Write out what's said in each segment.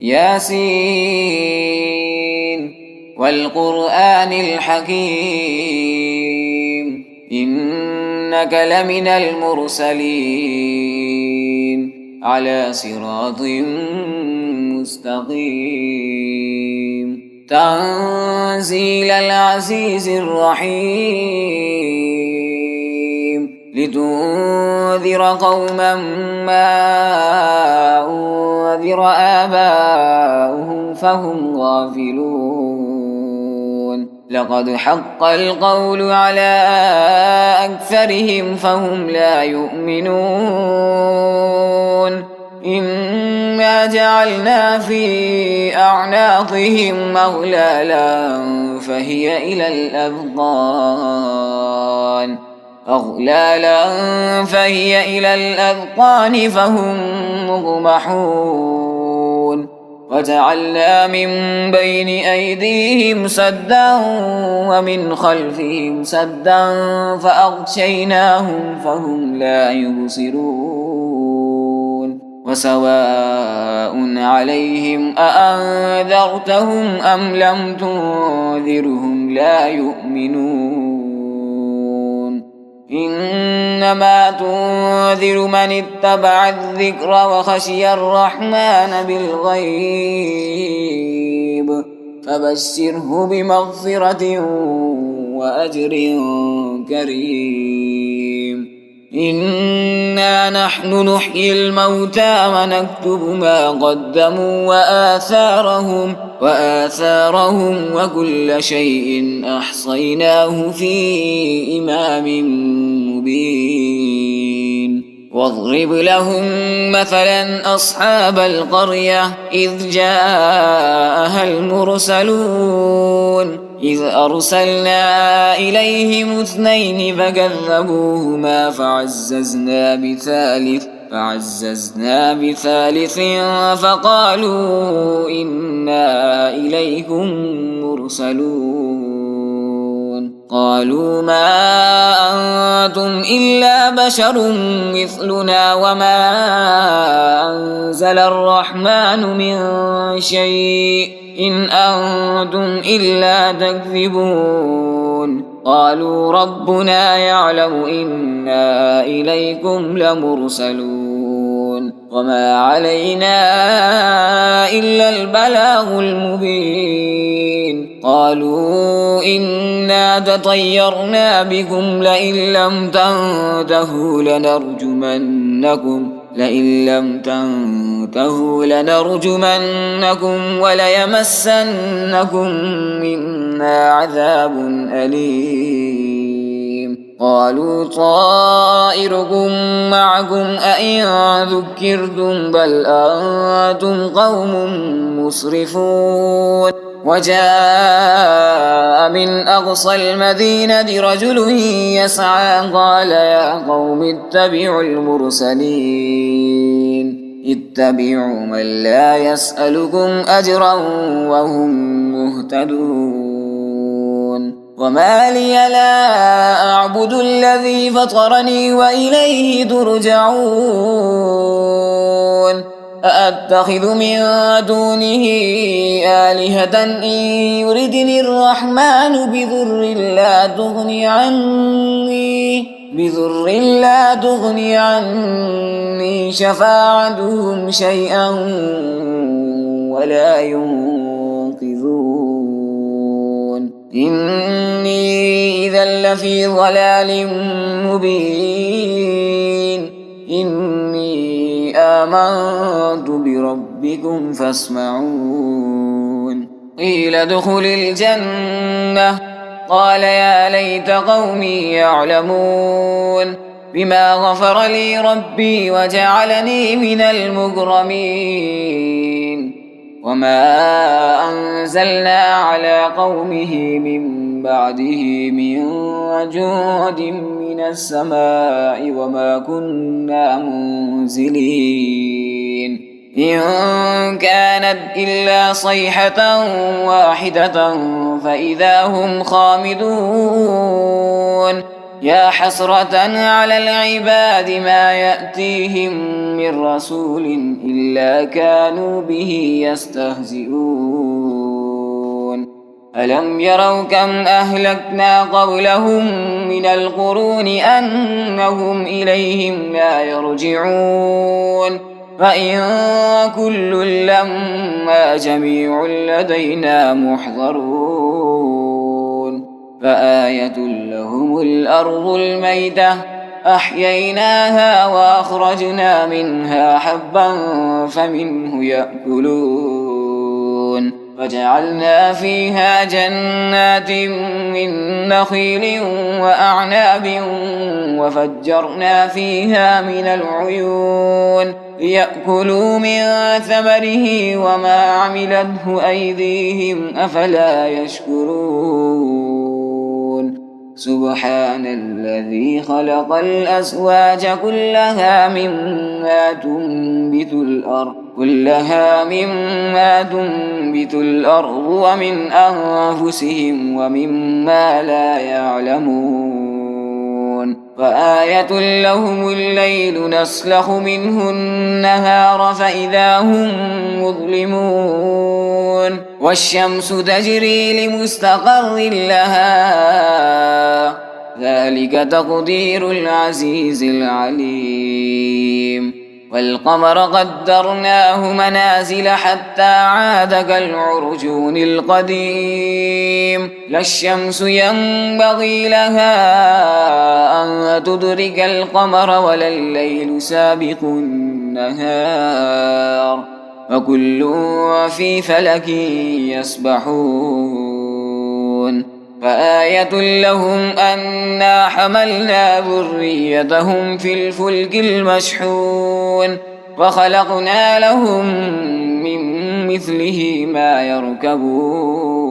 ياسين والقرآن الحكيم إنك لمن المرسلين على صراط مستقيم تنزيل العزيز الرحيم لتنذر قوما ما أنذر آباؤهم فهم غافلون لقد حق القول على أكثرهم فهم لا يؤمنون إنا جعلنا في أعناقهم أغلالا فهي إلى الأذقان فهم مقمحون وجعلنا من بين أيديهم سدا ومن خلفهم سدا فأغشيناهم فهم لا يبصرون وسواء عليهم أأنذرتهم أم لم تنذرهم لا يؤمنون إنما تنذر من اتبع الذكر وخشي الرحمن بالغيب فبشره بمغفرة وأجر كريم إنا نحن نحيي الموتى ونكتب ما قدموا وآثارهم وكل شيء أحصيناه في إمام مبين واضرب لهم مثلا أصحاب القرية إذ جاءها المرسلون إذ أرسلنا إليهم 2 فكذبوهما فعززنا بثالث فقالوا إنا إليكم مرسلون قالوا ما أنتم إلا بشر مثلنا وما أنزل الرحمن من شيء إن أنتم إلا تكذبون قالوا ربنا يعلم إنا إليكم لمرسلون وما علينا إلا البلاغ المبين قالوا إنا تطيرنا بكم لئن لم تنتهوا لنرجمنكم وليمسنكم منا عذاب أليم قالوا طائركم معكم أئن ذكرتم بل أنتم قوم مسرفون وجاء من أقصى المدينة رجل يسعى قال يا قوم اتبعوا من لا يسألكم أجرا وهم مهتدون وما لي لا أعبد الذي فطرني وإليه ترجعون أأتخذ من دونه آلهة إن يردني الرحمن بضر لا تغني عني شفاعتهم شيئا ولا ينقذون إني إذا لفي ضلال مبين إني آمنت بربكم فاسمعون قيل ادخل الجنة قال يا ليت قومي يعلمون بما غفر لي ربي وجعلني من المكرمين وما أنزلنا على قومه من بعده من جود من السماء وما كنا منزلين إن كانت إلا صيحة واحدة فإذا هم خامدون يا حسرة على العباد ما يأتيهم من رسول إلا كانوا به يستهزئون ألم يروا كم أهلكنا قبلهم من القرون أنهم إليهم لا يرجعون فإن كل لما جميع لدينا محضرون فآية لهم الأرض الميتة أحييناها وأخرجنا منها حبا فمنه يأكلون وجعلنا فيها جنات من نخيل وأعناب وفجرنا فيها من العيون ليأكلوا من ثمره وما عملته أيديهم أفلا يشكرون سبحان الذي خلق الأزواج كلها مما تنبت الأرض ومن أنفسهم ومما لا يعلمون فآية لهم الليل نسلخ منه النهار فإذا هم مظلمون والشمس تجري لمستقر لها ذلك تقدير العزيز العليم والقمر قدرناه منازل حتى عاد كالعرجون القديم لا الشمس ينبغي لها أن تدرك القمر ولا الليل سابق النهار وكل في فلك يسبحون فآية لهم أنا حملنا ذريتهم في الفلك المشحون وخلقنا لهم من مثله ما يركبون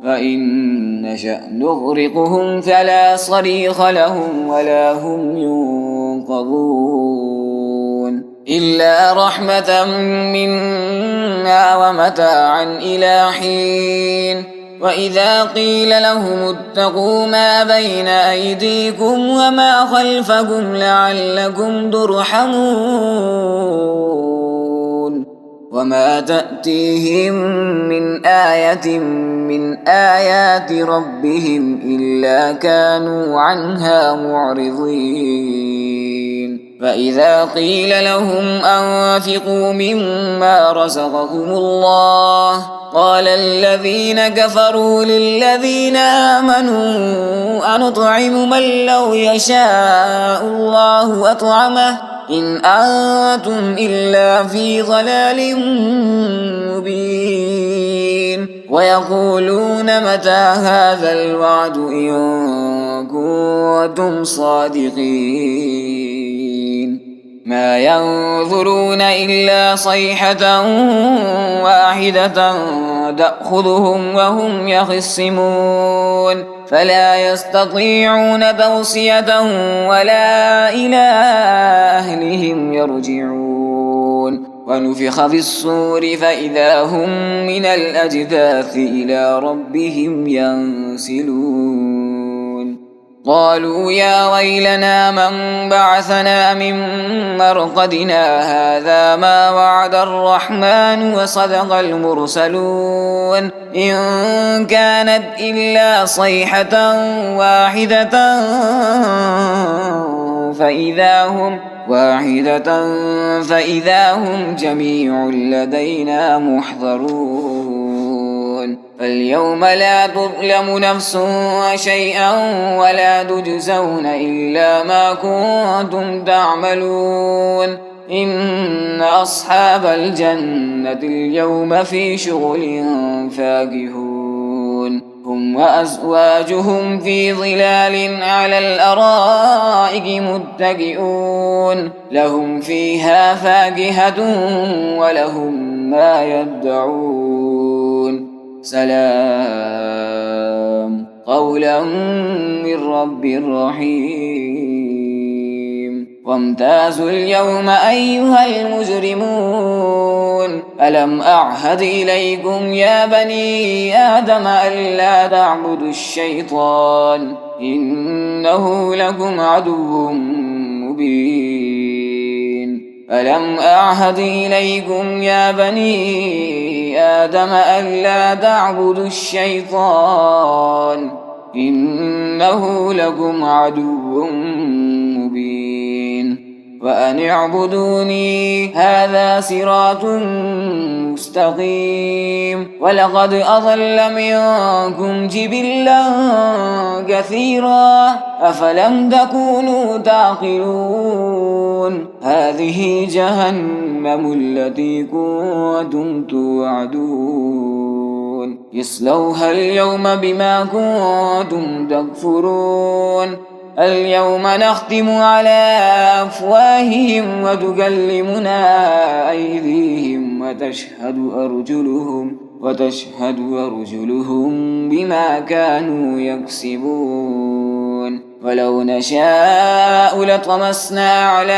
فإن نشأ نغرقهم فلا صريخ لهم ولا هم ينقذون إلا رحمة منا ومتاعا إلى حين وإذا قيل لهم اتقوا ما بين أيديكم وما خلفكم لعلكم ترحمون وما تأتيهم من آية من آيات ربهم إلا كانوا عنها معرضين فإذا قيل لهم أنفقوا مما رزقكم الله قال الذين كفروا للذين آمنوا أنطعم من لو يشاء الله أطعمه إن أنتم إلا في ضلال مبين ويقولون متى هذا الوعد إن كنتم صادقين ما ينظرون إلا صيحة واحدة تأخذهم وهم يخصمون فلا يستطيعون توصية ولا إلى أهلهم يرجعون ونفخ في الصور فإذا هم من الأجداث إلى ربهم ينسلون قالوا يا ويلنا من بعثنا من مرقدنا هذا ما وعد الرحمن وصدق المرسلون إن كانت إلا صيحة واحدة فإذا هم جميع لدينا محضرون فاليوم لا تظلم نفس شيئا ولا تجزون إلا ما كنتم تعملون إن أصحاب الجنة اليوم في شغل فاكهون هم وأزواجهم في ظلال على الأرائك متكئون لهم فيها فاكهة ولهم ما يدعون سلام قولا من رب رحيم وامتازوا اليوم أيها المجرمون ألم أعهد إليكم يا بني آدم ألا تعبدوا الشيطان إنه لكم عدو مبين ألم أعهد إليكم يا بني آدم ألا تعبدوا الشيطان إنه لكم عدو مبين وأن اعبدوني هذا صراط مستقيم ولقد أضل منكم جبلا كثيرا أفلم تكونوا تعقلون هذه جهنم التي كنتم توعدون يصلوها اليوم بما كنتم تكفرون اليوم نختم على أفواههم وتكلمنا أيديهم وتشهد أرجلهم بما كانوا يكسبون ولو نشاء لطمسنا على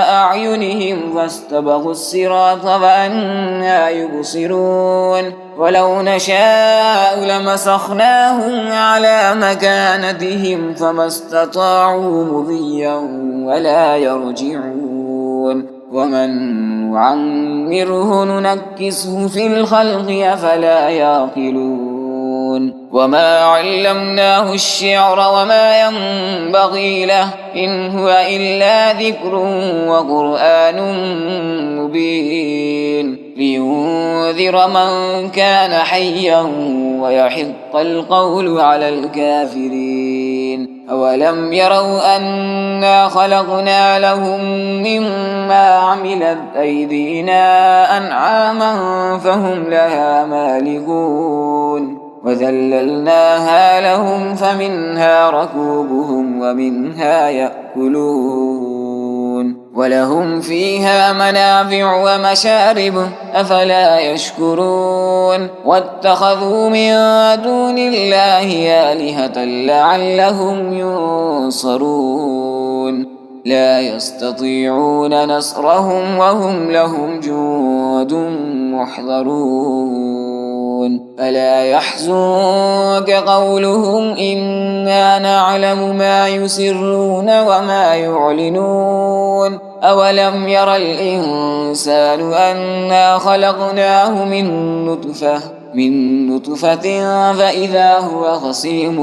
أعينهم فاستبقوا الصراط فأنى يبصرون ولو نشاء لمسخناهم على مكانتهم فما استطاعوا مضيا ولا يرجعون ومن نعمره ننكسه في الخلق أفلا يعقلون وما علمناه الشعر وما ينبغي له إن هو إلا ذكر وقرآن مبين لينذر من كان حيا ويحق القول على الكافرين أولم يروا أنا خلقنا لهم مما عملت أيدينا أنعاما فهم لها مالكون وذللناها لهم فمنها ركوبهم ومنها يأكلون ولهم فيها منافع ومشارب أفلا يشكرون واتخذوا من دون الله آلهة لعلهم ينصرون لا يستطيعون نصرهم وهم لهم جند محضرون ألا يحزنك قولهم إنا نعلم ما يسرون وما يعلنون أولم ير الإنسان أنا خلقناه من نطفة فإذا هو خصيم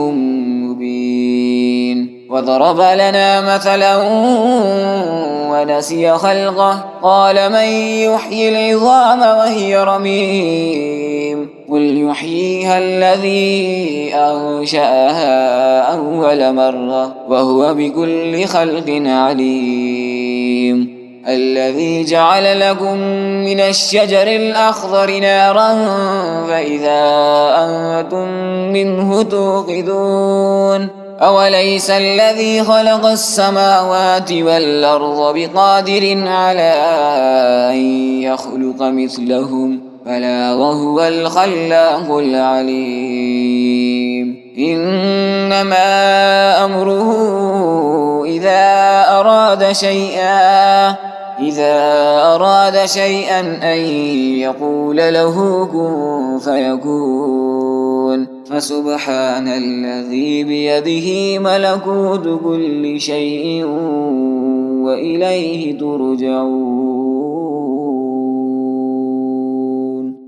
مبين وضرب لنا مثلا ونسي خلقه قال من يحيي العظام وهي رميم قل يحييها الذي أنشأها أول مرة وهو بكل خلق عليم الذي جعل لكم من الشجر الأخضر نارا فإذا أنتم منه توقدون أوليس الذي خلق السماوات والأرض بقادر على أن يخلق مثلهم بلى وهو الخلاق العليم إنما أمره إذا أراد شيئا أن يقول له كن فيكون فسبحان الذي بيده ملكوت كل شيء وإليه ترجعون